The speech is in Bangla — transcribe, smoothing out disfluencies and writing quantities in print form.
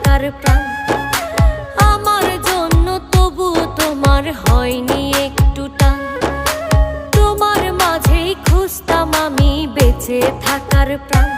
থাকার প্রাণ। আমার জন্য তবু তোমার হয়নি একটু টান। তোমার মাঝেই খুঁজতাম আমি বেঁচে থাকার প্রাণ।